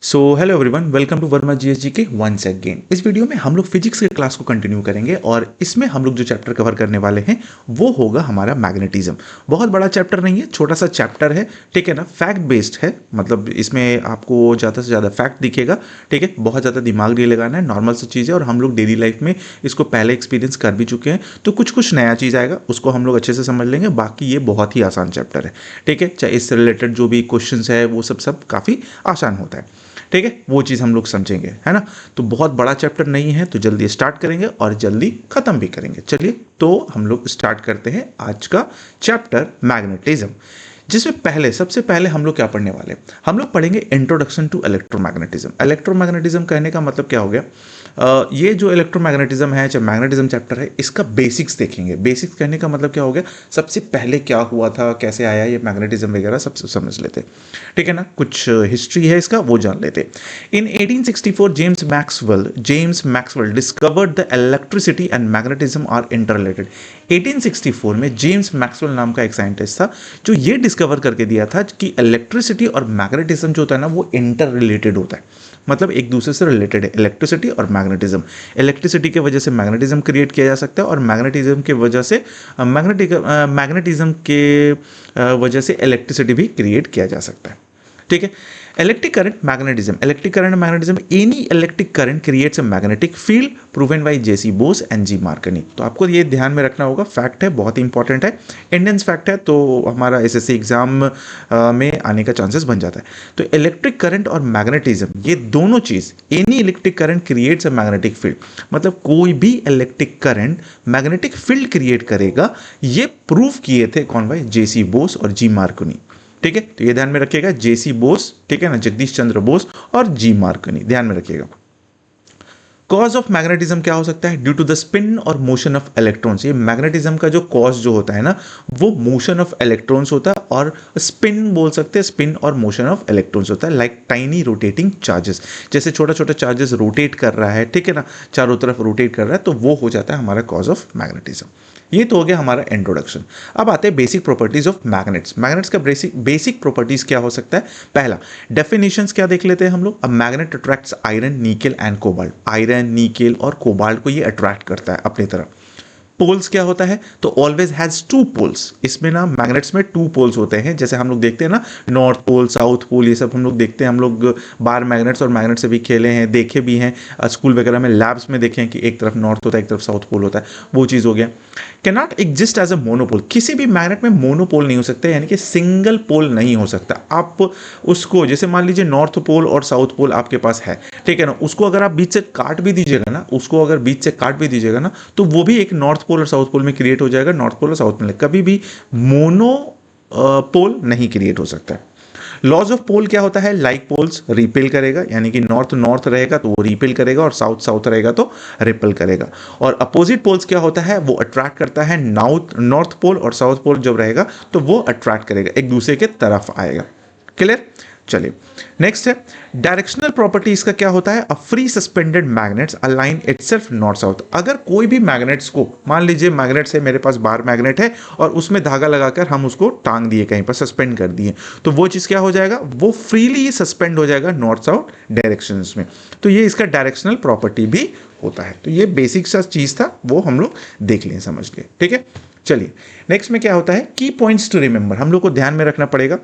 So hello everyone, welcome to Verma GSG के once again. इस video में हम लोग फिजिक्स के क्लास को कंटिन्यू करेंगे और इसमें हम लोग जो चैप्टर कवर करने वाले हैं वो होगा हमारा मैग्नेटिज्म। बहुत बड़ा चैप्टर नहीं है, छोटा सा चैप्टर है, ठीक है ना। फैक्ट बेस्ड है, मतलब इसमें आपको ज़्यादा से ज़्यादा फैक्ट दिखेगा, ठीक है। बहुत ज़्यादा दिमाग नहीं लगाना है, नॉर्मल सी चीज़ है और हम लोग डेली लाइफ में इसको पहले एक्सपीरियंस कर भी चुके हैं, तो कुछ कुछ नया चीज़ आएगा उसको हम लोग अच्छे से समझ लेंगे। बाकी ये बहुत ही आसान चैप्टर है, ठीक है। चाहे इससे रिलेटेड जो भी क्वेश्चन है वो सब काफ़ी आसान होता है, ठीक है। वो चीज़ हम लोग समझेंगे, है ना। तो बहुत बड़ा चैप्टर नहीं है, तो जल्दी स्टार्ट करेंगे और जल्दी खत्म भी करेंगे। चलिए तो हम लोग स्टार्ट करते हैं आज का चैप्टर मैग्नेटिज्म, जिसमें सबसे पहले हम लोग क्या पढ़ने वाले हैं। हम लोग पढ़ेंगे इंट्रोडक्शन टू इलेक्ट्रोमैग्नेटिज्म। इलेक्ट्रोमैग्नेटिज्म कहने का मतलब क्या हो गया, ये जो इलेक्ट्रोमैग्नेटिज्म है, चाहे मैग्नेटिज्म चैप्टर है, इसका बेसिक्स देखेंगे। बेसिक्स कहने का मतलब क्या हो गया, सबसे पहले क्या हुआ था, कैसे आया ये मैग्नेटिज्म वगैरह सब समझ लेते, ठीक है ना। कुछ हिस्ट्री है इसका, वो जान लेते। In 1864 James Maxwell discovered the electricity and magnetism are interrelated. 1864 में जेम्स मैक्सवेल नाम का एक साइंटिस्ट था जो ये डिस्कवर करके दिया था कि इलेक्ट्रिसिटी और मैग्नेटिज्म जो होता है ना वो इंटर रिलेटेड होता है, मतलब एक दूसरे से रिलेटेड है इलेक्ट्रिसिटी और मैग्नेटिज्म। इलेक्ट्रिसिटी के वजह से मैग्नेटिज्म क्रिएट किया जा सकता है और मैग्नेटिज्म के वजह से मैग्नेटिज्म के वजह से इलेक्ट्रिसिटी भी क्रिएट किया जा सकता है, ठीक है। Electric current magnetism, any electric current creates a magnetic field proven by J C Bose and G Marconi. तो आपको ये ध्यान में रखना होगा, फैक्ट है, बहुत ही इंपॉर्टेंट है, इंडियंस फैक्ट है, तो हमारा एसएससी एग्जाम में आने का चांसेस बन जाता है। तो इलेक्ट्रिक करंट और मैग्नेटिज्म, ये दोनों चीज, any electric current creates a magnetic field, मतलब कोई भी electric current magnetic field create करेगा, ये प्रूव किए थे कौन भाई, जेसी बोस और जी मार्कनी, ठीक है। तो ये ध्यान में रखिएगा, जेसी बोस, ठीक है ना, जगदीश चंद्र बोस और जी मार्कनी, ध्यान में रखिएगा। कॉज ऑफ मैग्नेटिज्म क्या हो सकता है, ड्यू टू द स्पिन और मोशन ऑफ इलेक्ट्रॉन्स। ये मैग्नेटिज्म का जो कॉज जो होता है ना, वो मोशन ऑफ इलेक्ट्रॉन्स होता है और स्पिन बोल सकते हैं, स्पिन और मोशन ऑफ इलेक्ट्रॉन्स होता है, लाइक टाइनी रोटेटिंग चार्जेस। जैसे छोटा छोटा चार्जेस रोटेट कर रहा है, ठीक है ना, चारों तरफ रोटेट कर रहा है, तो वो हो जाता है हमारा कॉज ऑफ मैग्नेटिज्म। ये तो हो गया हमारा इंट्रोडक्शन। अब आते हैं basic properties of magnets. Magnets का बेसिक प्रॉपर्टीज क्या हो सकता है। पहला, डेफिनेशंस क्या देख लेते हैं हम लोग। A magnet attracts iron, nickel and cobalt. Iron, nickel और कोबाल्ट को ये अट्रैक्ट करता है अपनी तरफ। पोल्स क्या होता है, तो ऑलवेज हैज टू पोल्स। इसमें ना मैग्नेट्स में टू पोल्स होते हैं, जैसे हम लोग देखते हैं ना, नॉर्थ पोल, साउथ पोल, ये सब हम लोग देखते हैं। हम लोग बार मैग्नेट्स और मैग्नेट से भी खेले हैं, देखे भी हैं, स्कूल वगैरह में लैब्स में देखे हैं कि एक तरफ नॉर्थ होता है, एक तरफ साउथ पोल होता है, वो चीज़ हो गया। Can not exist as a monopole. किसी भी मैग्नेट में मोनोपोल नहीं हो सकता, यानी कि सिंगल पोल नहीं हो सकता। आप उसको, जैसे मान लीजिए नॉर्थ पोल और साउथ पोल आपके पास है, ठीक है ना, उसको अगर आप बीच से काट भी दीजिएगा ना, उसको अगर बीच से काट भी दीजिएगा ना, तो वो भी एक नॉर्थ पोल और साउथ पोल में क्रिएट हो जाएगा। नॉर्थ पोल और साउथ पोल कभी भी मोनो पोल नहीं क्रिएट हो सकता है। लॉज ऑफ पोल क्या होता है, लाइक पोल्स रिपेल करेगा, यानी कि नॉर्थ नॉर्थ रहेगा तो वो रिपेल करेगा और साउथ साउथ रहेगा तो रिपेल करेगा। और अपोजिट पोल्स क्या होता है, वो अट्रैक्ट करता है। नॉर्थ पोल और साउथ पोल जब रहेगा तो वो अट्रैक्ट करेगा, एक दूसरे के तरफ आएगा। क्लियर। चलिए नेक्स्ट है डायरेक्शनल प्रॉपर्टी। इसका क्या होता है, a free suspended magnets align itself north south. अगर कोई भी मैग्नेट्स को, मान लीजिए मैग्नेट्स है, मेरे पास बार मैग्नेट है और उसमें धागा लगाकर हम उसको टांग दिए, कहीं पर सस्पेंड कर दिए, तो वो चीज़ क्या हो जाएगा, वो फ्रीली सस्पेंड हो जाएगा नॉर्थ साउथ डायरेक्शंस में। तो ये इसका डायरेक्शनल प्रॉपर्टी भी होता है। तो ये बेसिक सा चीज़ था, वो हम लोग देख लें, समझ लें, ठीक है। चलिए नेक्स्ट में क्या होता है, की पॉइंट्स टू रिमेंबर, हम लोग को ध्यान में रखना पड़ेगा।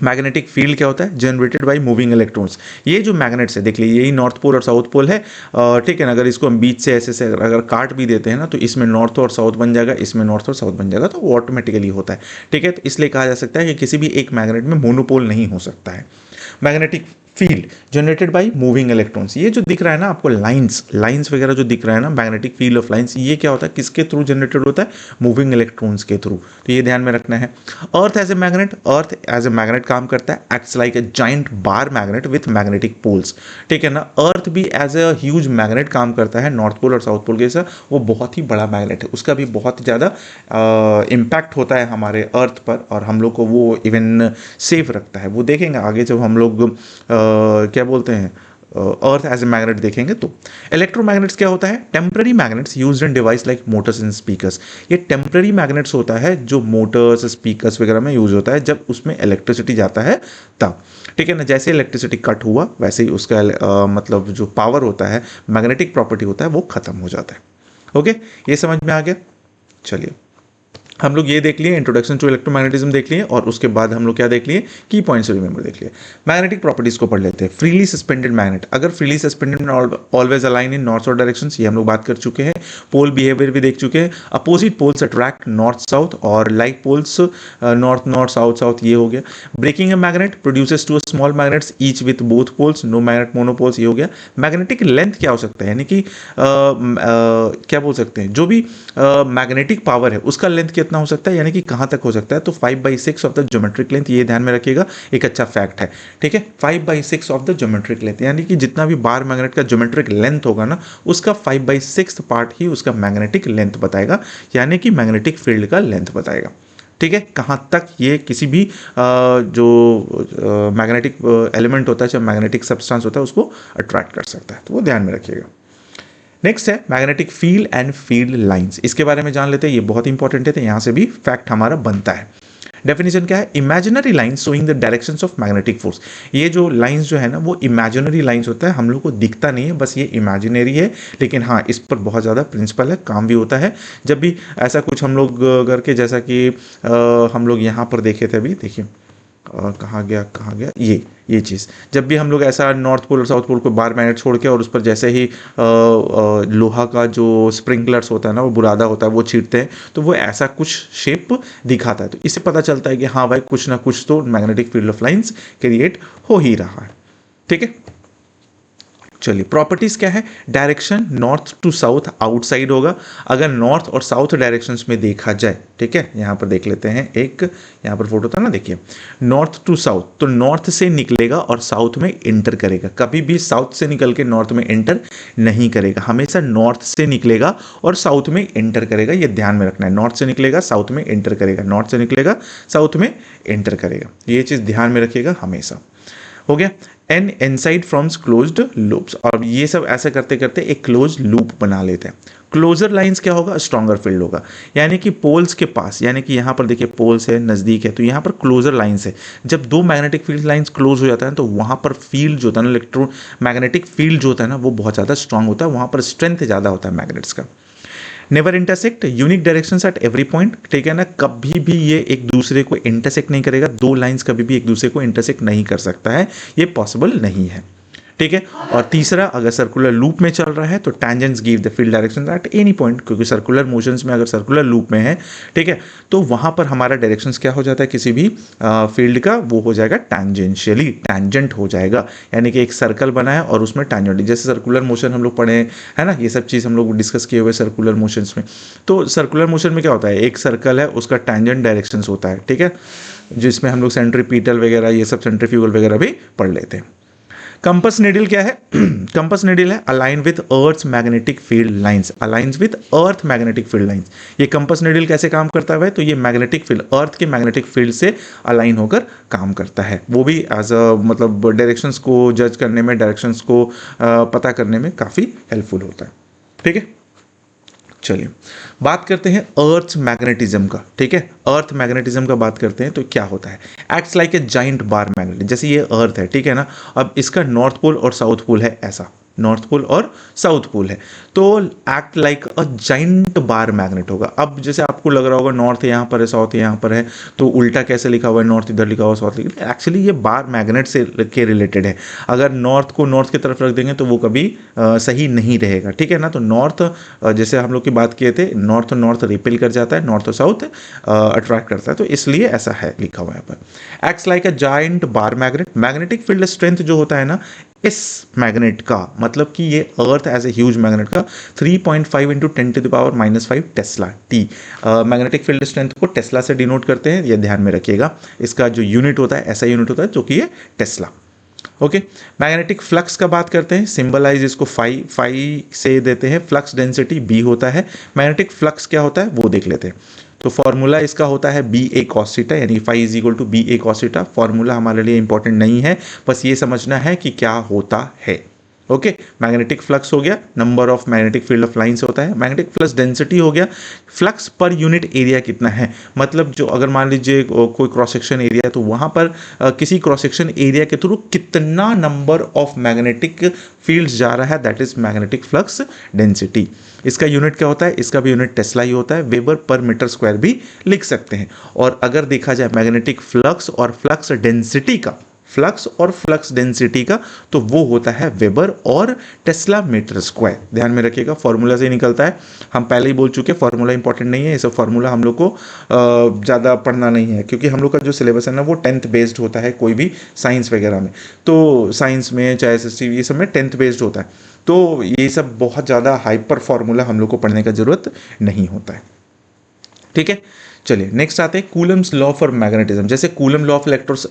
मैग्नेटिक फील्ड क्या होता है, जनरेटेड बाय मूविंग इलेक्ट्रॉन्स। ये जो मैग्नेट्स है, देख लीजिए, यही नॉर्थ पोल और साउथ पोल है, ठीक है ना। अगर इसको हम बीच से ऐसे अगर काट भी देते हैं ना, तो इसमें नॉर्थ और साउथ बन जाएगा, इसमें नॉर्थ और साउथ बन जाएगा, तो वो ऑटोमेटिकली होता है, ठीक है। तो इसलिए कहा जा सकता है कि किसी भी एक मैग्नेट में मोनोपोल नहीं हो सकता है। Magnetic field generated by moving electrons, ये जो दिख रहा है ना आपको, लाइंस वगैरह जो दिख रहा है ना, मैग्नेटिक फील्ड ऑफ लाइंस, ये क्या होता है, किसके थ्रू जनरेटेड होता है, मूविंग इलेक्ट्रॉन्स के थ्रू। तो ये ध्यान में रखना है। अर्थ एज ए मैग्नेट काम करता है, acts like a giant bar magnet with magnetic poles, ठीक है ना। अर्थ भी एज ए ह्यूज मैग्नेट काम करता है, नॉर्थ पोल और साउथ पोल के साथ, वो बहुत ही बड़ा मैग्नेट है, उसका भी बहुत ज़्यादा इम्पैक्ट होता है हमारे अर्थ पर, और हम लोग को वो इवन सेफ रखता है। वो देखेंगे आगे जब हम लोग क्या बोलते हैं, अर्थ एज ए मैग्नेट देखेंगे तो। इलेक्ट्रोमैग्नेट्स क्या होता है? Temporary magnets used in device like Motors and speakers. ये टेम्पररी मैग्नेट्स होता है जो मोटर्स स्पीकर्स वगैरह में यूज होता है जब उसमें इलेक्ट्रिसिटी जाता है तब, ठीक है ना। जैसे इलेक्ट्रिसिटी कट हुआ वैसे ही उसका मतलब जो पावर होता है, मैग्नेटिक प्रॉपर्टी होता है, वो खत्म हो जाता है। ओके, ये समझ में आ गया। चलिए हम लोग ये देख लिए, इंट्रोडक्शन टू इलेक्ट्रोमैग्नेटिज्म देख लिए, और उसके बाद हम लोग क्या देख लिए, की पॉइंट्स रिमेंबर देख लिए। मैग्नेटिक प्रॉपर्टीज को पढ़ लेते हैं। फ्रीली सस्पेंडेड मैग्नेट, अगर फ्रीली सस्पेंडेड में ऑलवेज अलाइन इन नॉर्थ साउथ डायरेक्शंस, ये हम लोग बात कर चुके हैं। पोल बिहेवियर भी देख चुके हैं। Opposite poles attract north south, और like poles north north south south, ये हो गया। Breaking a magnet produces two small magnets each with both poles, no magnet monopoles, ये हो गया। मैग्नेटिक लेंथ क्या हो सकता है, यानी कि क्या बोल सकते हैं, जो भी मैग्नेटिक पावर है उसका लेंथ कितना हो सकता है, यानी कि कहां तक हो सकता है, तो 5/6 ऑफ द ज्योमेट्रिक लेंथ, ये ध्यान में रखिएगा, एक अच्छा फैक्ट है, ठीक है। 5/6 ऑफ द ज्योमेट्रिक लेंथ, यानी कि जितना भी बार मैग्नेट का ज्योमेट्रिक लेंथ होगा ना, उसका 5/6 पार्ट ही उसका मैग्नेटिक लेंथ बताएगा, यानी कि मैग्नेटिक फील्ड का लेंथ बताएगा, ठीक है। कहाँ तक ये किसी भी जो मैग्नेटिक एलिमेंट होता है, चाहे मैग्नेटिक सब्सटेंस होता है, उसको अट्रैक्ट कर सकता है, तो वो ध्यान में रखिएगा। नेक्स्ट है magnetic field and field lines, इसके बारे में जान लेते हैं, ये बहुत इंपॉर्टेंट है, तो यहां से भी फैक्ट हमारा बनता है। डेफिनेशन क्या है? Imaginary lines showing the directions of magnetic force. ये जो लाइंस जो है ना, वो इमेजिनरी लाइंस होता है, हम लोग को दिखता नहीं है, बस ये इमेजिनरी है, लेकिन हाँ इस पर बहुत ज़्यादा प्रिंसिपल है, काम भी होता है। जब भी ऐसा कुछ हम लोग करके, जैसा कि हम लोग यहाँ पर देखे थे, अभी देखिए कहाँ गया ये चीज़, जब भी हम लोग ऐसा नॉर्थ पोल और साउथ पोल को बार मैग्नेट छोड़ के, और उस पर जैसे ही लोहा का जो स्प्रिंकलर्स होता है ना, वो बुरादा होता है, वो छींटते हैं, तो वो ऐसा कुछ शेप दिखाता है, तो इससे पता चलता है कि हाँ भाई कुछ ना कुछ तो magnetic field of lines create हो ही रहा है, ठीक है। चलिए प्रॉपर्टीज क्या है? Direction north to south outside होगा, अगर नॉर्थ और साउथ डायरेक्शंस में देखा जाए, ठीक है। यहां पर देख लेते हैं, एक यहां पर फोटो था ना, देखिए नॉर्थ टू साउथ, तो नॉर्थ से निकलेगा और साउथ में एंटर करेगा, कभी भी साउथ से निकल के नॉर्थ में एंटर नहीं करेगा, हमेशा नॉर्थ से निकलेगा और साउथ में एंटर करेगा, ये ध्यान में रखना है। नॉर्थ से निकलेगा साउथ में एंटर करेगा, नॉर्थ से निकलेगा साउथ में एंटर करेगा, ये चीज ध्यान में रखिएगा हमेशा, हो गया। An inside firms closed loops, और ये सब ऐसे करते करते एक क्लोज लूप बना लेते हैं। क्लोजर लाइंस क्या होगा? स्ट्रॉन्गर फील्ड होगा, यानी कि पोल्स के पास, यानी कि यहाँ पर देखिए पोल्स है, नज़दीक है, तो यहाँ पर क्लोजर लाइंस है। जब दो मैग्नेटिक फील्ड लाइंस क्लोज हो जाता है तो वहाँ पर फील्ड जो होता है ना, इलेक्ट्रो मैग्नेटिक फील्ड जो होता है ना, वो बहुत ज़्यादा स्ट्रांग होता है, वहाँ पर स्ट्रेंथ ज़्यादा होता है मैग्नेट्स का। Never intersect, unique directions at every point, ठीक है ना, कभी भी ये एक दूसरे को इंटरसेक्ट नहीं करेगा, दो लाइंस कभी भी एक दूसरे को इंटरसेक्ट नहीं कर सकता है, ये पॉसिबल नहीं है, ठीक है। और तीसरा, अगर सर्कुलर लूप में चल रहा है तो tangents give the field direction at any point, क्योंकि सर्कुलर मोशंस में अगर सर्कुलर लूप में है, ठीक है, तो वहां पर हमारा डायरेक्शंस क्या हो जाता है, किसी भी फील्ड का, वो हो जाएगा टैंजेंशियली, टैंजेंट हो जाएगा, यानी कि एक सर्कल बनाया और उसमें टैंजेंट, जैसे सर्कुलर मोशन हम लोग पढ़े है ना, ये सब चीज़ हम लोग डिस्कस किए हुए सर्कुलर मोशंस में। तो सर्कुलर मोशन में क्या होता है, एक सर्कल है, उसका टैंजेंट डायरेक्शन होता है, ठीक है, जिसमें हम लोग सेंट्रीपिटल वगैरह, ये सब सेंट्रीफ्यूगल वगैरह भी पढ़ लेते हैं। कंपस नीडल क्या है? कंपस नीडल है align with earth magnetic field lines, aligns with earth magnetic field lines. ये कंपस नीडल कैसे काम करता है? तो ये मैग्नेटिक फील्ड, अर्थ के मैग्नेटिक फील्ड से अलाइन होकर काम करता है, वो भी एज अ मतलब डायरेक्शंस को जज करने में, डायरेक्शंस को पता करने में काफ़ी हेल्पफुल होता है, ठीक है। चलिए बात करते हैं अर्थ मैग्नेटिज्म का, ठीक है। अर्थ मैग्नेटिज्म का बात करते हैं तो क्या होता है? Acts like a giant bar magnet, जैसे ये अर्थ है, ठीक है ना, अब इसका नॉर्थ पोल और साउथ पोल है, ऐसा नॉर्थ पोल और साउथ पोल है, तो act like a giant bar magnet होगा। अब जैसे आपको लग रहा होगा नॉर्थ यहाँ पर है, साउथ यहाँ पर है, तो उल्टा कैसे लिखा हुआ है, नॉर्थ इधर लिखा हुआ, साउथ लिखा हुआ, एक्चुअली ये बार मैग्नेट से के रिलेटेड है। अगर नॉर्थ को नॉर्थ की तरफ रख देंगे तो वो कभी सही नहीं रहेगा, ठीक है ना। तो नॉर्थ जैसे हम लोग की बात किए थे, नॉर्थ नॉर्थ रिपेल कर जाता है, नॉर्थ और साउथ अट्रैक्ट करता है, तो इसलिए ऐसा है लिखा हुआ है पर। Acts like a giant bar magnet, magnetic field strength जो होता है ना इस मैग्नेट का, मतलब कि ये earth as a huge magnet का 3.5 into 10⁻⁻5 tesla T, magnetic field strength को टेस्ला से डिनोट करते हैं, ये ध्यान में रखिएगा। इसका जो यूनिट होता है ऐसा यूनिट होता है जो कि ये टेस्ला, ओके। मैग्नेटिक फ्लक्स का बात करते हैं, सिंबलाइज इसको फाई से देते हैं, फ्लक्स डेंसिटी बी होता है। मैग्नेटिक फ्लक्स क्या होता है वो देख लेते हैं, तो फॉर्मूला इसका होता है बी ए कॉस थीटा, यानी phi is equal to B A cos theta. Formula हमारे लिए इंपॉर्टेंट नहीं है, बस ये समझना है कि क्या होता है, ओके, मैग्नेटिक फ्लक्स हो गया, number of magnetic field of lines होता है। मैग्नेटिक फ्लक्स डेंसिटी हो गया, फ्लक्स पर यूनिट एरिया कितना है, मतलब जो अगर मान लीजिए कोई क्रॉस सेक्शन एरिया है तो वहां पर किसी क्रॉस सेक्शन एरिया के थ्रू कितना नंबर ऑफ मैग्नेटिक फील्ड्स जा रहा है, that is magnetic flux density. इसका यूनिट क्या होता है, इसका भी यूनिट टेस्ला ही होता है, वेबर पर मीटर स्क्वायर भी लिख सकते हैं। और अगर देखा जाए मैग्नेटिक फ्लक्स और फ्लक्स डेंसिटी का, फ्लक्स और फ्लक्स डेंसिटी का, तो वो होता है वेबर और टेस्ला मीटर स्क्वायर। ध्यान में रखिएगा, फॉर्मूला से निकलता है। हम पहले ही बोल चुके हैं फॉर्मूला इंपॉर्टेंट नहीं है, ये सब फॉर्मूला हम लोग को ज़्यादा पढ़ना नहीं है, क्योंकि हम लोग का जो सिलेबस है ना वो 10th बेस्ड होता है, कोई भी साइंस वगैरह में, तो साइंस में चाहे एसएससी ये सब में 10th बेस्ड होता है, तो ये सब बहुत ज़्यादा हाइपर फॉर्मूला हम लोग को पढ़ने का जरूरत नहीं होता है। ठीक है, चलिए नेक्स्ट आते हैं कूलम्स लॉ फॉर मैग्नेटिज्म। जैसे coulomb law of इलेक्ट्रोस,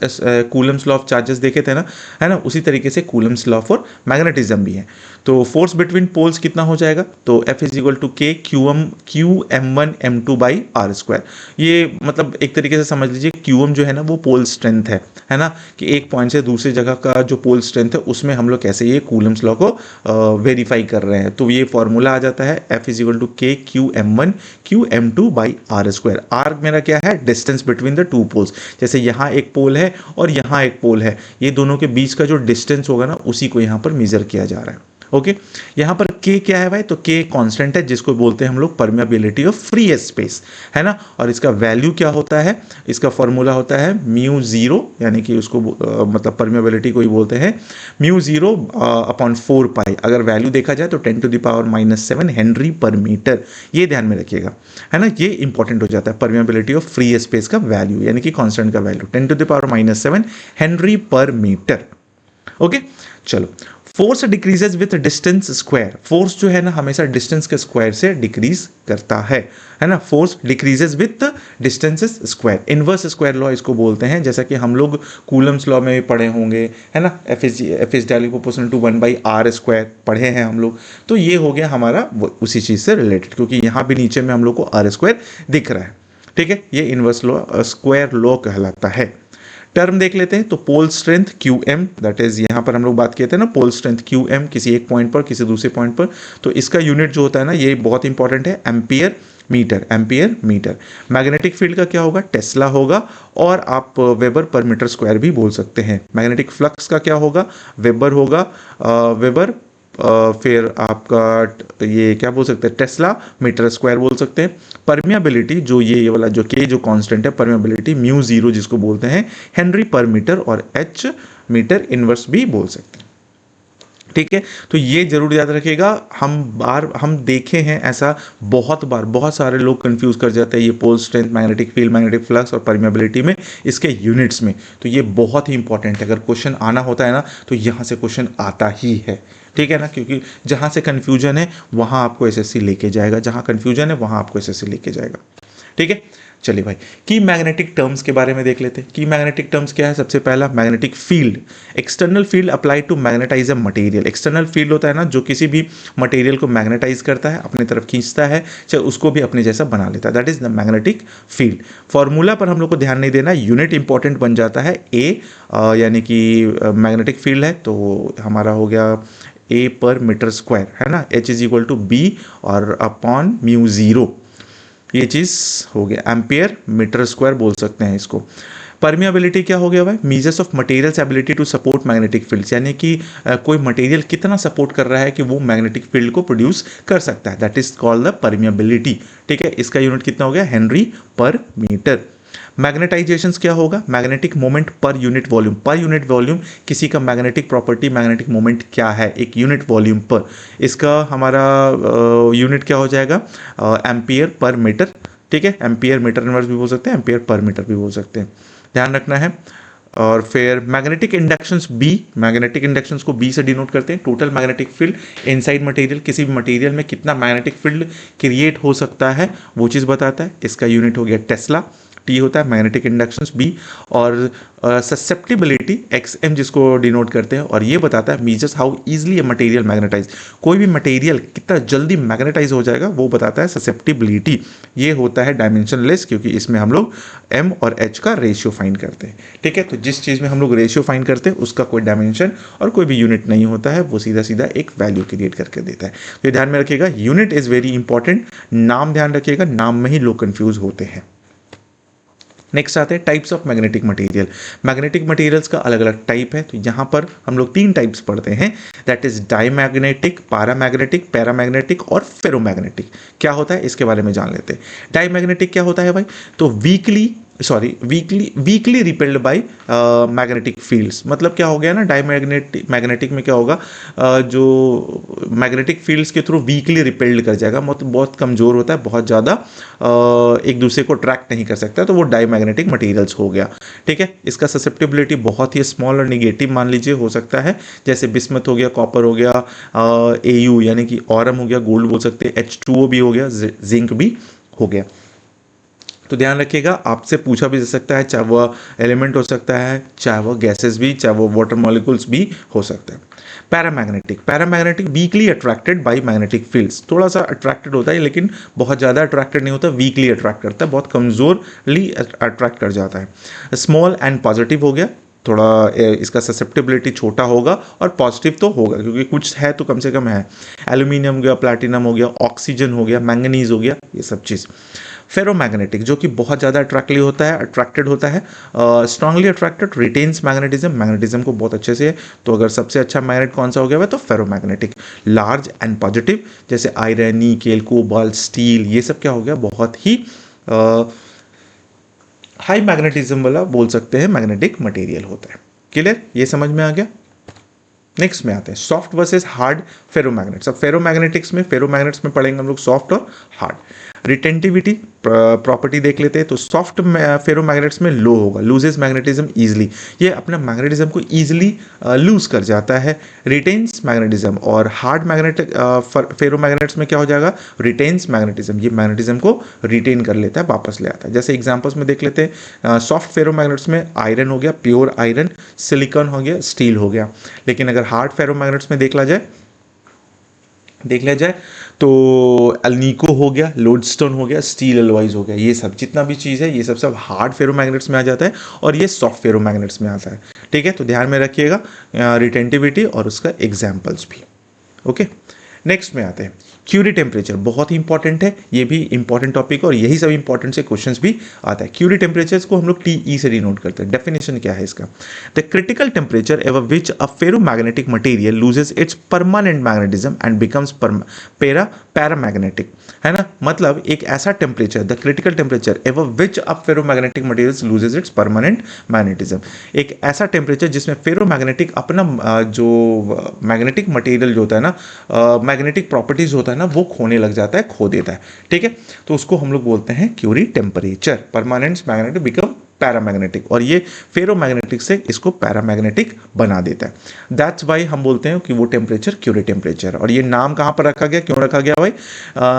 Coulomb's law of charges देखे थे ना, है ना, उसी तरीके से कूलम्स लॉ फॉर मैग्नेटिज्म भी है। तो फोर्स बिटवीन पोल्स कितना हो जाएगा, तो F इज इक्वल टू के QM1 M2 by are square. ये मतलब एक तरीके से समझ लीजिए QM जो है ना वो पोल स्ट्रेंथ है ना, कि एक पॉइंट से दूसरी जगह का जो पोल स्ट्रेंथ है उसमें हम लोग कैसे ये कूलम्स लॉ को वेरीफाई कर रहे हैं। तो ये फॉर्मूला आ जाता है F इज इक्वल टू के QM1 QM2 by are square. Are मेरा क्या है, distance between the two poles. जैसे यहाँ एक पोल है और यहाँ एक पोल है, ये दोनों के बीच का जो डिस्टेंस होगा ना उसी को यहाँ पर मेजर किया जा रहा है। ओके, यहाँ पर K क्या है भाई, तो K कांस्टेंट है जिसको बोलते हैं हम लोग परमेबिलिटी ऑफ फ्री स्पेस, है ना। और इसका वैल्यू क्या होता है, इसका फॉर्मूला होता है म्यू जीरो, यानी कि उसको मतलब परमेबिलिटी को ही बोलते हैं म्यू जीरो अपॉन 4 पाई। अगर वैल्यू देखा जाए तो 10⁻⁻7 हेनरी पर मीटर, ये ध्यान में रखिएगा, है ना। ये इंपॉर्टेंट हो जाता है परमेबिलिटी ऑफ फ्री स्पेस का वैल्यू, यानी कि कांस्टेंट का वैल्यू 10⁻⁻7 हेनरी पर मीटर। ओके, चलो force decreases with distance square. Force जो है ना हमेशा डिस्टेंस के स्क्वायर से डिक्रीज करता है ना। Force decreases with distances square, inverse square law इसको बोलते हैं, जैसा कि हम लोग कूलम्स लॉ में भी पढ़े होंगे, है ना। F is directly proportional to 1/r square पढ़े हैं हम लोग। तो ये हो गया हमारा उसी चीज़ से रिलेटेड, क्योंकि यहाँ भी नीचे में हम लोग को r स्क्वायर दिख रहा है। ठीक है, ये इनवर्स लॉ स्क्वायर लॉ कहलाता है। टर्म देख लेते हैं, तो pole strength QM, that is यहाँ पर हम लोग बात किए थे ना, पोल स्ट्रेंथ QM किसी एक पॉइंट पर किसी दूसरे पॉइंट पर, तो इसका यूनिट जो होता है ना ये बहुत इंपॉर्टेंट है, ampere metre, ampere metre. Magnetic field का क्या होगा, टेस्ला होगा, और आप वेबर पर मीटर स्क्वायर भी बोल सकते हैं। मैग्नेटिक फ्लक्स का क्या होगा, वेबर होगा, वेबर फिर आपका ये क्या बोल सकते हैं, टेस्ला मीटर स्क्वायर बोल सकते हैं। परमियाबिलिटी जो ये वाला जो के जो कांस्टेंट है, परमियाबिलिटी म्यू जीरो जिसको बोलते हैं हेनरी पर मीटर, और H मीटर इनवर्स भी बोल सकते हैं। ठीक है, तो ये जरूर याद रखिएगा। हम देखे हैं ऐसा बहुत बार, बहुत सारे लोग कंफ्यूज कर जाते हैं ये pole strength, magnetic field, magnetic flux और परमेबिलिटी में, इसके यूनिट्स में। तो ये बहुत ही इंपॉर्टेंट है, अगर क्वेश्चन आना होता है ना तो यहाँ से क्वेश्चन आता ही है। ठीक है ना, क्योंकि जहाँ से कन्फ्यूजन है वहाँ आपको एसएससी लेके जाएगा, जहाँ कन्फ्यूजन है वहाँ आपको एसएससी लेके जाएगा। ठीक है, चलिए भाई की मैग्नेटिक टर्म्स के बारे में देख लेते हैं। की मैग्नेटिक टर्म्स क्या है, सबसे पहला magnetic field, external field apply to magnetize a material. External field होता है ना जो किसी भी मटेरियल को मैग्नेटाइज करता है, अपनी तरफ खींचता है, चाहे उसको भी अपने जैसा बना लेता है, that is the magnetic field. Formula पर हम लोग को ध्यान नहीं देना, यूनिट इंपॉर्टेंट बन जाता है A, यानी कि मैग्नेटिक फील्ड है तो हमारा हो गया A पर मीटर स्क्वायर, है ना। H is equal to B और अपॉन म्यू जीरो, ये चीज़ हो गया, एम्पियर मीटर स्क्वायर बोल सकते हैं इसको। परमियाबिलिटी क्या हो गया भाई, measures of materials ability to support magnetic fields, यानी कि कोई मटेरियल कितना सपोर्ट कर रहा है कि वो मैग्नेटिक फील्ड को प्रोड्यूस कर सकता है, that is called the permeability. ठीक है, इसका यूनिट कितना हो गया, हेनरी पर मीटर। मैग्नेटाइजेशंस क्या होगा, magnetic moment per unit volume. Per unit volume किसी का मैग्नेटिक प्रॉपर्टी, मैग्नेटिक मोमेंट क्या है एक यूनिट वॉल्यूम पर, इसका हमारा यूनिट क्या हो जाएगा, एम्पियर पर मीटर। ठीक है, एम्पियर मीटर इनवर्स भी बोल सकते हैं, एम्पियर पर मीटर भी बोल सकते हैं, ध्यान रखना है। और फिर magnetic inductions B, magnetic inductions को B से डिनोट करते हैं। Total magnetic field inside material, किसी भी मटेरियल में कितना मैग्नेटिक फील्ड क्रिएट हो सकता है वो चीज़ बताता है, इसका यूनिट हो गया टेस्ला। T होता है मैग्नेटिक इंडक्शंस B, और ससेप्टिबिलिटी XM जिसको डिनोट करते हैं, और ये बताता है measures how easily a material magnetize, कोई भी मटेरियल कितना जल्दी मैग्नेटाइज हो जाएगा वो बताता है ससेप्टिबिलिटी। ये होता है डायमेंशनलेस, क्योंकि इसमें हम लोग M और H का रेशियो फाइंड करते हैं। ठीक है, तो जिस चीज़ में हम लोग रेशियो फाइंड करते हैं उसका कोई डायमेंशन और कोई भी यूनिट नहीं होता है, वो सीधा सीधा एक वैल्यू क्रिएट करके देता है। तो ध्यान में रखिएगा, यूनिट इज वेरी इंपॉर्टेंट, नाम ध्यान रखिएगा, नाम में ही लोग कंफ्यूज होते हैं। नेक्स्ट आते हैं types of magnetic material. Magnetic materials का अलग अलग टाइप है, तो यहाँ पर हम लोग 3 टाइप्स पढ़ते हैं, that is diamagnetic, paramagnetic, paramagnetic और फेरोमैग्नेटिक। क्या होता है इसके बारे में जान लेते हैं। डाईमैग्नेटिक क्या होता है भाई, तो weekly repelled by magnetic fields. मतलब क्या हो गया ना, मैग्नेटिक में क्या होगा, जो मैग्नेटिक फील्ड्स के थ्रू वीकली रिपेल्ड कर जाएगा, मतलब बहुत कमज़ोर होता है, बहुत ज़्यादा एक दूसरे को ट्रैक्ट नहीं कर सकता, तो वो डाईमैग्नेटिक मटेरियल्स हो गया। ठीक है, इसका ससेप्टिबिलिटी बहुत ही स्मॉल और निगेटिव मान लीजिए हो सकता है, जैसे बिस्मथ हो गया, कॉपर हो गया, AU यानी कि ऑरम हो गया, गोल्ड बोल सकते हैं, H2O भी हो गया, जिंक भी हो गया। तो ध्यान रखिएगा, आपसे पूछा भी जा सकता है, चाहे वह एलिमेंट हो सकता है, चाहे वह गैसेस भी, चाहे वो वाटर मॉलिक्यूल्स भी हो सकते हैं। Paramagnetic weekly attracted by magnetic fields, थोड़ा सा अट्रैक्टेड होता है लेकिन बहुत ज़्यादा अट्रैक्टेड नहीं होता, वीकली अट्रैक्ट करता है, बहुत कमज़ोरली अट्रैक्ट कर जाता है। स्मॉल एंड पॉजिटिव हो गया, थोड़ा इसका ससेप्टिबिलिटी छोटा होगा, और पॉजिटिव तो होगा क्योंकि कुछ है तो कम से कम है। एल्यूमिनियम हो गया, प्लैटिनम हो गया, ऑक्सीजन हो गया, मैंगनीज हो गया, ये सब चीज़। फेरोमैग्नेटिक जो कि बहुत ज़्यादा अट्रैक्टेड होता है, स्ट्रांगली अट्रैक्टेड, रिटेन्स मैग्नेटिज्म को बहुत अच्छे से। तो अगर सबसे अच्छा मैग्नेट कौन सा हो गया तो फेरोमैग्नेटिक। लार्ज एंड पॉजिटिव जैसे आयरन, निकेल, कोबाल्ट, स्टील, ये सब क्या हो गया, बहुत ही हाई मैग्नेटिज्म वाला बोल सकते हैं मैग्नेटिक मटेरियल होता है। क्लियर, ये समझ में आ गया। नेक्स्ट में आते हैं सॉफ्ट वर्सेस हार्ड फेरोमैग्नेट्स। अब फेरोमैग्नेट्स में पढ़ेंगे हम लोग सॉफ्ट और हार्ड। रिटेंटिविटी प्रॉपर्टी देख लेते हैं, तो सॉफ्ट फेरोमैग्नेट्स में लो होगा, लूजेस मैग्नेटिज्म इजीली, ये अपना मैग्नेटिज्म को इजीली लूज कर जाता है, रिटेन्स मैग्नेटिज्म। और हार्ड मैग्नेटिक फेरोमैग्नेट्स में क्या हो जाएगा, रिटेन्स मैग्नेटिज्म, ये मैग्नेटिज्म को रिटेन कर लेता है, वापस ले आता है। जैसे एग्जांपल्स में देख लेते हैं, सॉफ्ट फेरोमैग्नेट्स में आयरन हो गया, प्योर आयरन, सिलिकॉन हो गया, स्टील हो गया। लेकिन अगर हार्ड फेरोमैग्नेट्स में देख लिया जाए तो अल्निको हो गया, लोडस्टोन हो गया, स्टील एलॉयज हो गया, ये सब जितना भी चीज़ है ये सब हार्ड फेरोमैग्नेट्स में आ जाता है, और ये सॉफ्ट फेरोमैग्नेट्स में आता है। ठीक है, तो ध्यान में रखिएगा रिटेंटिविटी और उसका एग्जाम्पल्स भी। ओके, नेक्स्ट में आते हैं क्यूरी टेम्परेचर, बहुत ही इंपॉर्टेंट है, ये भी इंपॉर्टेंट टॉपिक है और यही सब इंपॉर्टेंट से क्वेश्चंस भी आता है। क्यूरी टेम्परेचर को हम लोग TE से डिनोट करते हैं। डेफिनेशन क्या है इसका, the critical temperature ever which a ferromagnetic material loses it's permanent magnetism and becomes paramagnetic, है ना। मतलब एक ऐसा temperature, the critical temperature ever which a ferromagnetic material loses it's permanent magnetism, एक ऐसा टेम्परेचर जिसमें फेरोमैग्नेटिक अपना जो मैग्नेटिक मटेरियल जो होता है ना, मैग्नेटिक प्रॉपर्टीज होता है ना, वो खोने लग जाता है, खो देता है। ठीक है, तो उसको हम लोग बोलते हैं Curie temperature. Permanent magnetic become paramagnetic, और ये फेरोमैग्नेटिक से इसको पैरामैग्नेटिक बना देता है। दैट्स वाई हम बोलते हैं कि वो टेम्परेचर क्यूरी टेम्परेचर। और ये नाम कहाँ पर रखा गया, क्यों रखा गया भाई,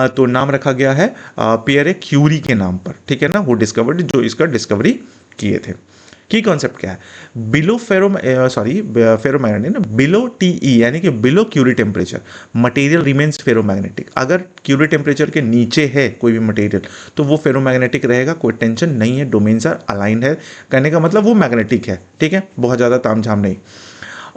तो नाम रखा गया है पियरे क्यूरी के नाम पर। ठीक है ना, वो जो इसका डिस्कवरी किए थे। की कॉन्सेप्ट क्या है, फेरोमैग्नेटिक ना, बिलो TE यानी कि below Curie temperature material remains ferromagnetic. अगर क्यूरी टेम्परेचर के नीचे है कोई भी मटेरियल तो वो फेरोमैग्नेटिक रहेगा, कोई टेंशन नहीं है, डोमेन्स आर अलाइंड है, कहने का मतलब वो मैग्नेटिक है। ठीक है, बहुत ज़्यादा तामझाम नहीं।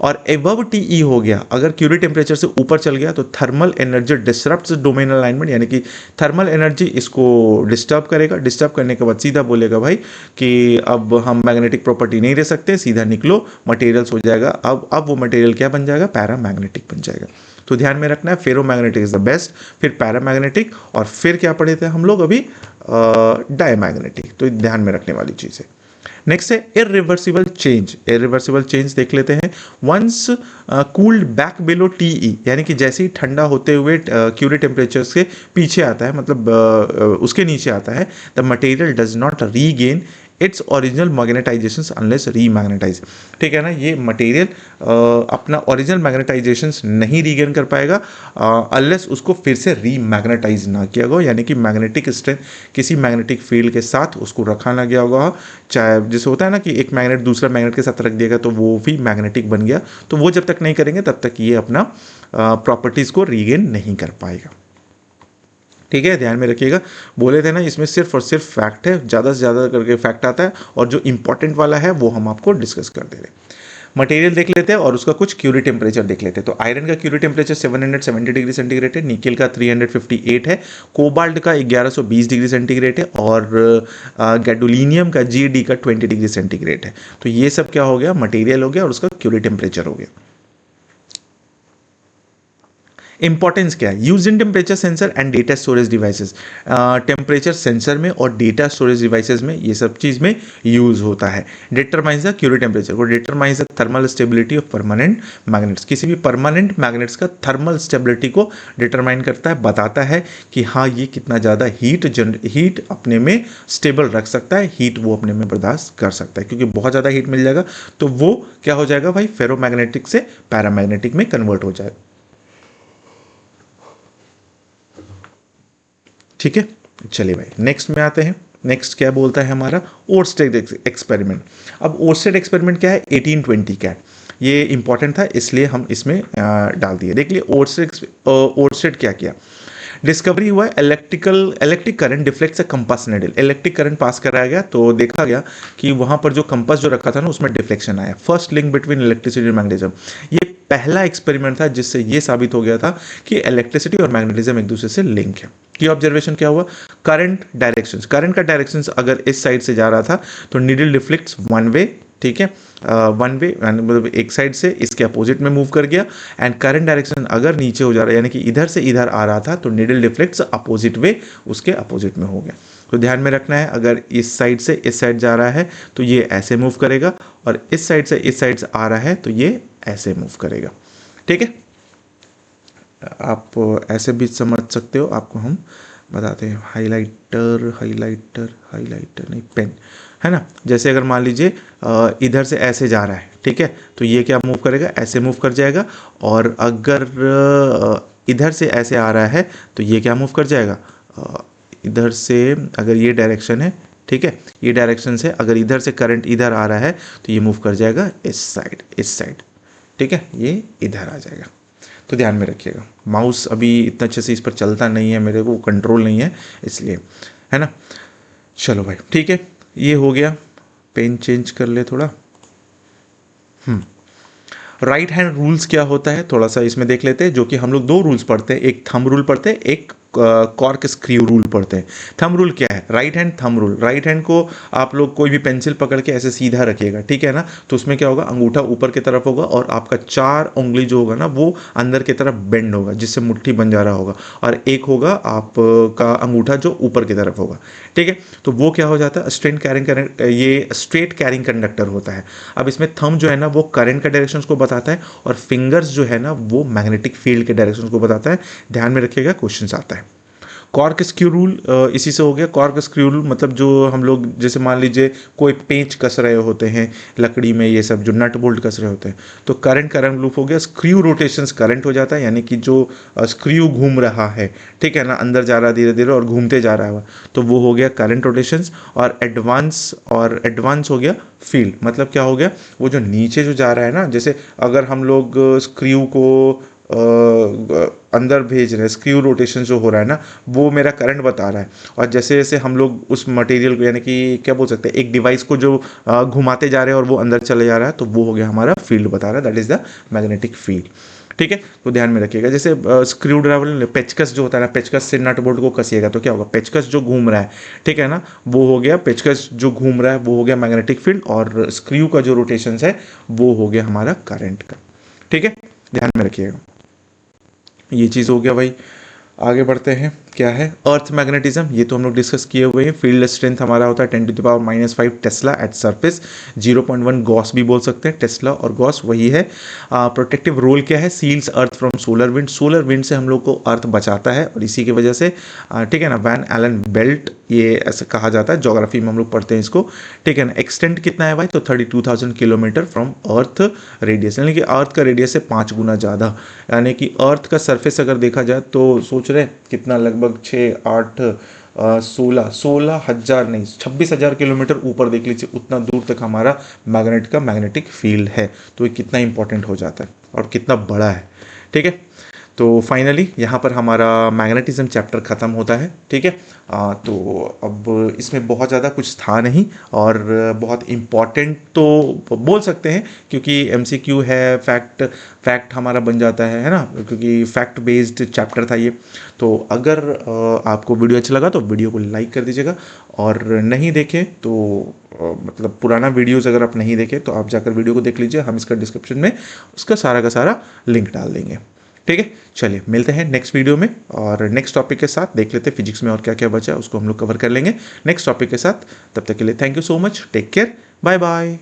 और एबव TE हो गया, अगर क्यूरी टेम्परेचर से ऊपर चल गया तो thermal energy disturbs domain alignment, यानी कि थर्मल एनर्जी इसको डिस्टर्ब करेगा। डिस्टर्ब करने के बाद सीधा बोलेगा भाई कि अब हम मैग्नेटिक प्रॉपर्टी नहीं रह सकते, सीधा निकलो, मटेरियल्स हो जाएगा। अब वो मटेरियल क्या बन जाएगा, पैरामैग्नेटिक बन जाएगा। तो ध्यान में रखना है, फेरोमैग्नेटिक इज द बेस्ट, फिर पैरामैग्नेटिक, और फिर क्या पढ़े थे हम लोग अभी, डायमैग्नेटिक। तो ध्यान में रखने वाली चीज़ है। नेक्स्ट है इरिवर्सिबल चेंज देख लेते हैं। Once cooled back below TE, यानी कि जैसे ही ठंडा होते हुए क्यूरी टेम्परेचर से पीछे आता है, मतलब उसके नीचे आता है, the material does not regain its original magnetization unless remagnetize. ठीक है ना, ये मटेरियल अपना ओरिजिनल मैग्नेटाइजेशन नहीं रीगेन कर पाएगा अनलेस उसको फिर से रीमैग्नेटाइज ना किया गया, यानी कि मैग्नेटिक स्ट्रेंथ किसी मैग्नेटिक फील्ड के साथ उसको रखा ना गया होगा। चाहे जैसे होता है ना कि एक मैग्नेट दूसरा मैग्नेट के साथ रख दिया गया तो वो भी मैग्नेटिक बन गया, तो वो जब तक नहीं करेंगे तब तक ये अपना प्रॉपर्टीज को रीगेन नहीं कर पाएगा। ठीक है, ध्यान में रखिएगा, बोले थे ना इसमें सिर्फ और सिर्फ फैक्ट है, ज़्यादा से ज़्यादा करके फैक्ट आता है और जो इंपॉर्टेंट वाला है वो हम आपको डिस्कस कर दे रहे हैं। मटेरियल देख लेते हैं और उसका कुछ क्यूरी टेम्परेचर देख लेते हैं। तो आयरन का क्यूरी टेम्परेचर 770 डिग्री सेंटीग्रेड है, निकेल का 358 है, कोबाल्ट का 1120 डिग्री सेंटीग्रेड है और गैडोलिनियम का GD का 20 डिग्री सेंटीग्रेड है। तो ये सब क्या हो गया, मटेरियल हो गया और उसका क्यूरी टेम्परेचर हो गया। इंपॉर्टेंस क्या है, use in temperature sensor and data storage devices. Temperature sensor में और डेटा स्टोरेज डिवाइसेस में ये सब चीज़ में यूज होता है। डिटरमाइंस द क्यूरी टेम्परेचर को determines the thermal stability of permanent magnets. किसी भी परमानेंट मैग्नेट्स का थर्मल स्टेबिलिटी को डिटरमाइन करता है, बताता है कि हाँ ये कितना ज़्यादा हीट अपने में स्टेबल रख सकता है, हीट वो अपने में बर्दाश्त कर सकता है। क्योंकि बहुत ज़्यादा हीट मिल जाएगा तो वो क्या हो जाएगा भाई, फेरोमैग्नेटिक से पैरामैग्नेटिक में कन्वर्ट हो जाएगा। ठीक है, चलिए भाई नेक्स्ट में आते हैं। नेक्स्ट क्या बोलता है हमारा, ओरस्टेड एक्सपेरिमेंट। अब ओरस्टेड एक्सपेरिमेंट क्या है, 1820 का है, ये इंपॉर्टेंट था इसलिए हम इसमें डाल दिए। देख लिए ओरस्टेड क्या किया, डिस्कवरी हुआ electric current deflects a compass needle. Electric current pass कराया गया तो देखा गया कि वहां पर जो कंपास जो रखा था ना उसमें डिफ्लेक्शन आया। फर्स्ट लिंक बिटवीन इलेक्ट्रिसिटी और मैग्नेटिज्म, ये पहला एक्सपेरिमेंट था जिससे ये साबित हो गया था कि इलेक्ट्रिसिटी और मैग्नेटिज्म एक दूसरे से लिंक है। की ऑब्जर्वेशन क्या हुआ, करंट डायरेक्शंस, करंट का डायरेक्शंस अगर इस साइड से जा रहा था तो नीडल डिफ्लेक्ट्स वन वे। ठीक है, वन वे मतलब एक साइड से इसके अपोजिट में मूव कर गया। एंड करंट डायरेक्शन अगर नीचे हो जा रहा है यानी कि इधर से इधर आ रहा था तो नीडल डिफ्लेक्ट्स अपोजिट वे उसके अपोजिट में हो गया। तो ध्यान में रखना है, अगर इस साइड से इस साइड जा रहा है तो ये ऐसे मूव करेगा और इस साइड से इस साइड से आ रहा है तो ये ऐसे मूव करेगा। ठीक है, आप ऐसे भी समझ सकते हो, आपको हम बताते हैं। हाइलाइटर हाइलाइटर हाइलाइटर नहीं, पेन है ना। जैसे अगर मान लीजिए इधर से ऐसे जा रहा है, ठीक है, तो ये क्या मूव करेगा, ऐसे मूव कर जाएगा। और अगर इधर से ऐसे आ रहा है तो ये क्या मूव कर जाएगा, इधर से अगर ये डायरेक्शन है, ठीक है, ये डायरेक्शन से अगर इधर से करंट इधर आ रहा है तो ये मूव कर जाएगा इस साइड। ठीक है, ये इधर आ जाएगा। तो ध्यान में रखिएगा, माउस अभी इतना अच्छे से इस पर चलता नहीं है, मेरे को कंट्रोल नहीं है इसलिए, है ना। चलो भाई ठीक है, ये हो गया। पेन चेंज कर ले थोड़ा। राइट हैंड रूल्स क्या होता है थोड़ा सा इसमें देख लेते हैं, जो कि हम लोग दो रूल्स पढ़ते हैं, एक थंब रूल पढ़ते हैं, एक कॉर्क स्क्रू रूल पढ़ते हैं। थंब रूल क्या है, right hand thumb rule. Right hand को आप लोग कोई भी पेंसिल पकड़ के ऐसे सीधा रखिएगा, ठीक है ना। तो उसमें क्या होगा, अंगूठा ऊपर की तरफ होगा और आपका 4 उंगली जो होगा ना वो अंदर की तरफ बेंड होगा जिससे मुट्ठी बन जा रहा होगा, और एक होगा आपका अंगूठा जो ऊपर की तरफ होगा। ठीक है, तो वो क्या हो जाता है, ये स्ट्रेट कैरिंग कंडक्टर होता है। अब इसमें थंब जो है ना वो करंट का डायरेक्शन को बताता है और फिंगर्स जो है ना वो मैग्नेटिक फील्ड के डायरेक्शन को बताता है। ध्यान में रखिएगा, क्वेश्चन आता है। कॉर्क स्क्रू रूल इसी से हो गया। कॉर्क स्क्रू रूल मतलब जो हम लोग जैसे मान लीजिए कोई पेंच कस रहे होते हैं लकड़ी में, ये सब जो नट बोल्ट कस रहे होते हैं, तो करंट लूप हो गया। स्क्रू रोटेशंस करंट हो जाता है, यानी कि जो स्क्रू घूम रहा है, ठीक है ना, अंदर जा रहा है धीरे धीरे और घूमते जा रहा है, तो वो हो गया करंट रोटेशंस। और एडवांस हो गया फील्ड, मतलब क्या हो गया, वो जो नीचे जो जा रहा है ना, जैसे अगर हम लोग स्क्रू को अंदर भेज रहे हैं, स्क्रू रोटेशन जो हो रहा है ना वो मेरा करंट बता रहा है। और जैसे जैसे हम लोग उस मटेरियल को, यानी कि क्या बोल सकते हैं, एक डिवाइस को जो घुमाते जा रहे हैं और वो अंदर चले जा रहा है, तो वो हो गया हमारा फील्ड बता रहा है, that is the magnetic field. ठीक है, तो ध्यान में रखिएगा। जैसे स्क्रू ड्राइवर पेचकस जो होता है ना, पेचकस से नट बोल्ट को कसिएगा तो क्या होगा, पेचकस जो घूम रहा है, ठीक है ना, वो हो गया पेचकस जो घूम रहा है, वो हो गया मैग्नेटिक फील्ड, और स्क्रू का जो रोटेशन है वो हो गया हमारा करंट का। ठीक है, ध्यान में रखिएगा। ये चीज़ हो गया भाई। आगे बढ़ते हैं, क्या है? अर्थ मैग्नेटिज्म, ये तो हम लोग डिस्कस किए हुए हैं। फील्ड स्ट्रेंथ हमारा होता है 10⁻⁻5 टेस्ला एट सरफेस, 0.1 गॉस भी बोल सकते हैं। टेस्ला और गॉस वही है। प्रोटेक्टिव रोल क्या है? Seals earth from solar wind, solar wind से हम लोग को अर्थ बचाता है, और इसी की वजह से ठीक है ना, वैन एलन बेल्ट ये ऐसे कहा जाता है, ज्योग्राफी में हम लोग पढ़ते हैं इसको, ठीक है ना। एक्सटेंट कितना है भाई? तो 32,000 किलोमीटर फ्रॉम अर्थ रेडियस, यानी कि अर्थ का रेडियस से 5 गुना ज़्यादा। यानी कि अर्थ का सरफेस अगर देखा जाए तो सोच रहे कितना, लगभग 16,000 नहीं, 26,000 किलोमीटर ऊपर देख लीजिए, उतना दूर तक हमारा मैग्नेट का मैग्नेटिक फील्ड है। तो ये कितना इंपॉर्टेंट हो जाता है और कितना बड़ा है, ठीक है। तो फाइनली यहाँ पर हमारा मैग्नेटिज्म चैप्टर ख़त्म होता है, ठीक है। तो अब इसमें बहुत ज़्यादा कुछ था नहीं, और बहुत इम्पॉर्टेंट तो बोल सकते हैं, क्योंकि एमसीक्यू है, फैक्ट हमारा बन जाता है ना, क्योंकि फैक्ट बेस्ड चैप्टर था ये। तो अगर आपको वीडियो अच्छा लगा तो वीडियो को लाइक कर दीजिएगा, और नहीं देखें तो मतलब पुराना वीडियोज़ अगर आप नहीं देखें तो आप जाकर वीडियो को देख लीजिए, हम इसका डिस्क्रिप्शन में उसका सारा का सारा लिंक डाल देंगे, ठीक है। चलिए मिलते हैं नेक्स्ट वीडियो में, और नेक्स्ट टॉपिक के साथ देख लेते हैं फिजिक्स में और क्या क्या बचा है, उसको हम लोग कवर कर लेंगे नेक्स्ट टॉपिक के साथ। तब तक के लिए thank you so much, take care, bye bye.